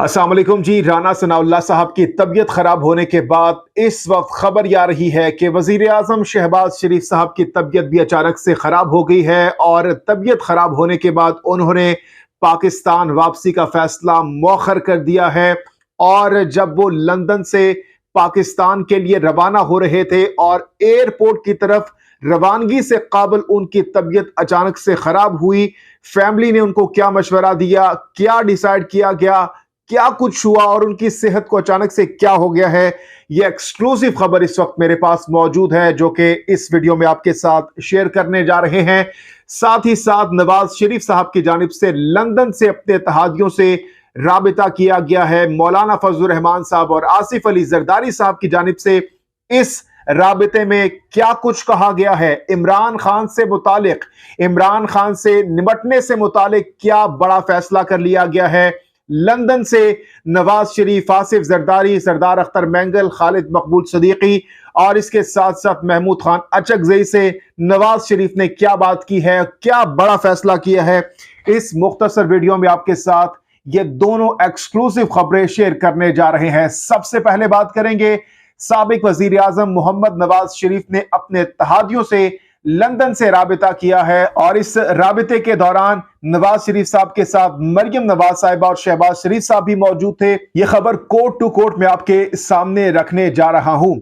अस्सलाम वालेकुम जी। राना सनाउल्लाह साहब की तबीयत खराब होने के बाद इस वक्त खबर आ रही है कि वजीर आजम शहबाज शरीफ साहब की तबीयत भी अचानक से खराब हो गई है और तबीयत खराब होने के बाद उन्होंने पाकिस्तान वापसी का फैसला मौखर कर दिया है। और जब वो लंदन से पाकिस्तान के लिए रवाना हो रहे थे और एयरपोर्ट की तरफ रवानगी से काबिल उनकी तबीयत अचानक से खराब हुई। फैमिली ने उनको क्या मशवरा दिया, क्या डिसाइड किया गया, क्या कुछ हुआ और उनकी सेहत को अचानक से क्या हो गया है, यह एक्सक्लूसिव खबर इस वक्त मेरे पास मौजूद है जो कि इस वीडियो में आपके साथ शेयर करने जा रहे हैं। साथ ही साथ नवाज शरीफ साहब की जानिब से लंदन से अपने इत्तेहादियों से राबिता किया गया है। मौलाना फजलुर रहमान साहब और आसिफ अली जरदारी साहब की जानिब से इस राबिते में क्या कुछ कहा गया है, इमरान खान से मुतालिक, इमरान खान से निपटने से मुतालिक क्या बड़ा फैसला कर लिया गया है। लंदन से नवाज शरीफ, आसिफ जरदारी, सरदार अख्तर मैंगल, खालिद मकबूल सदीकी और इसके साथ साथ महमूद खान अचकजई से नवाज शरीफ ने क्या बात की है, क्या बड़ा फैसला किया है, इस मुख्तसर वीडियो में आपके साथ ये दोनों एक्सक्लूसिव खबरें शेयर करने जा रहे हैं। सबसे पहले बात करेंगे, साबिक वजीर आजम मोहम्मद नवाज शरीफ ने अपने इत्तेहादियों से लंदन से राबिता किया है और इस राबिते के दौरान नवाज शरीफ साहब के साथ मरियम नवाज साहिबा और शहबाज शरीफ साहब भी मौजूद थे। यह खबर कोर्ट टू कोर्ट में आपके सामने रखने जा रहा हूं।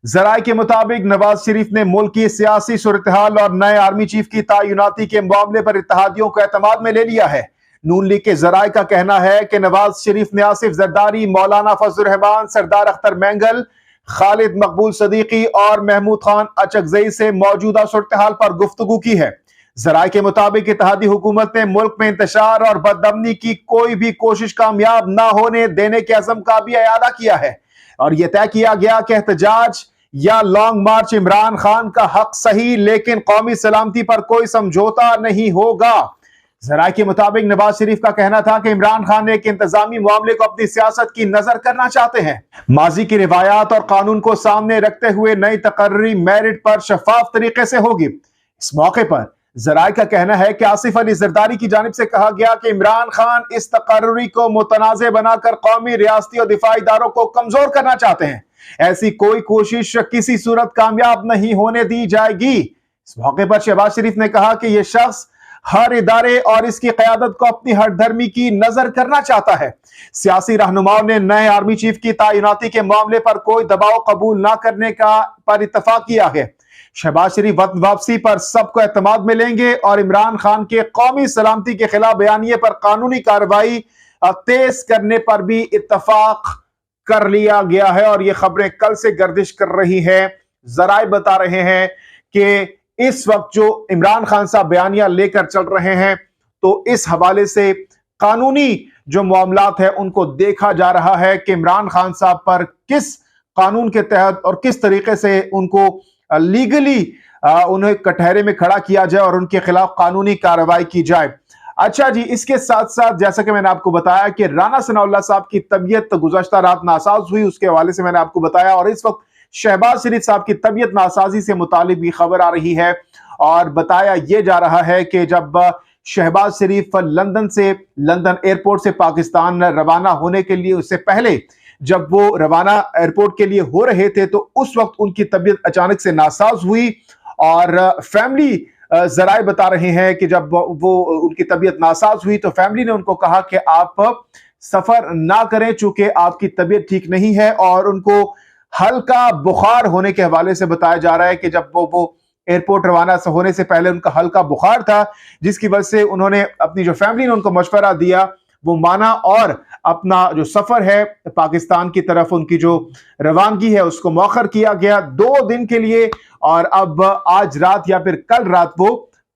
जराये के मुताबिक नवाज शरीफ ने मुल्क की सियासी सूरत-ए-हाल और नए आर्मी चीफ की तैनाती के मामले पर इत्तेहादियों को एतमाद में ले लिया है। नून लीग के जराये का कहना है कि नवाज शरीफ ने आसिफ जरदारी, मौलाना फजलुर रहमान, सरदार अख्तर मैंगल, खालिद मकबूल सदीकी और महमूद खान अचकजई से मौजूदा सूरत-ए-हाल पर गुफ्तगू की है। जराये के मुताबिक इत्तेहादी हुकूमत ने मुल्क में इंतशार और बदअमनी की कोई भी कोशिश कामयाब न होने देने के अज़म का भी इयादा किया है और यह तय किया गया कि एहतजाज या लॉन्ग मार्च इमरान खान का हक सही, लेकिन कौमी सलामती पर कोई समझौता नहीं होगा। जराये के मुताबिक नवाज शरीफ का कहना था कि इमरान खान ने एक इंतजामी मामले को अपनी सियासत की नजर करना चाहते हैं। माजी की रिवायात और कानून को सामने रखते हुए नई तकर्री मेरिट पर शफाफ तरीके से होगी। इस मौके पर जराये का कहना है कि आसिफ अली जरदारी की जानिब से कहा गया कि इमरान खान इस तकर्री को मुतनाज़े बनाकर कौमी, रियासती और दिफाई इदारों को कमजोर करना चाहते हैं। ऐसी कोई कोशिश किसी सूरत कामयाब नहीं होने दी जाएगी। इस मौके पर शहबाज शरीफ ने कहा कि यह शख्स हर इदारे और इसकी क़यादत को अपनी हरधर्मी की नजर करना चाहता है। सियासी रहनुमाओं ने नए आर्मी चीफ की तैनाती के मामले पर कोई दबाव कबूल न करने का पर इत्तफाक किया है। शहबाज शरीफ वतन वापसी पर सबको एतमाद में लेंगे और इमरान खान के कौमी सलामती के खिलाफ बयानिए पर कानूनी कार्रवाई तेज करने पर भी इत्तफाक कर लिया गया है। और ये खबरें कल से गर्दिश कर रही है। जराये बता रहे हैं कि इस वक्त जो इमरान खान साहब बयानिया लेकर चल रहे हैं, तो इस हवाले से कानूनी जो मामलात है उनको देखा जा रहा है कि इमरान खान साहब पर किस कानून के तहत और किस तरीके से उनको लीगली उन्हें कटहरे में खड़ा किया जाए और उनके खिलाफ कानूनी कार्रवाई की जाए। अच्छा जी, इसके साथ साथ जैसा कि मैंने आपको बताया कि राना सनाउल्लाह साहब की तबीयत गुज़श्ता रात नासाज हुई, उसके हवाले से मैंने आपको बताया। और इस वक्त शहबाज शरीफ साहब की तबीयत नासाजी से मुतालिक भी खबर आ रही है और बताया यह जा रहा है कि जब शहबाज शरीफ लंदन एयरपोर्ट से पाकिस्तान रवाना होने के लिए, उससे पहले जब वो रवाना एयरपोर्ट के लिए हो रहे थे, तो उस वक्त उनकी तबीयत अचानक से नासाज हुई। और फैमिली जराये बता रहे हैं कि जब वो उनकी तबीयत नासाज हुई तो फैमिली ने उनको कहा कि आप सफर ना करें चूंकि आपकी तबीयत ठीक नहीं है। और उनको हल्का बुखार होने के हवाले से बताया जा रहा है कि जब वो एयरपोर्ट रवाना होने से पहले उनका हल्का बुखार था, जिसकी वजह से उन्होंने अपनी जो फैमिली ने उनको मशवरा दिया वो माना और अपना जो सफर है पाकिस्तान की तरफ, उनकी जो रवानगी है उसको मौखर किया गया 2 दिन के लिए। और अब आज रात या फिर कल रात वो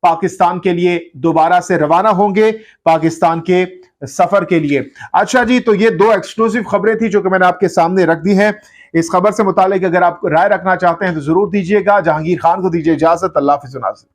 पाकिस्तान के लिए दोबारा से रवाना होंगे, पाकिस्तान के सफर के लिए। अच्छा जी, तो ये 2 एक्सक्लूसिव खबरें थी जो कि मैंने आपके सामने रख दी हैं। इस खबर से मुतालिक अगर आप राय रखना चाहते हैं तो जरूर दीजिएगा। जहांगीर खान को दीजिए इजाजत। अल्लाह हाफिज़।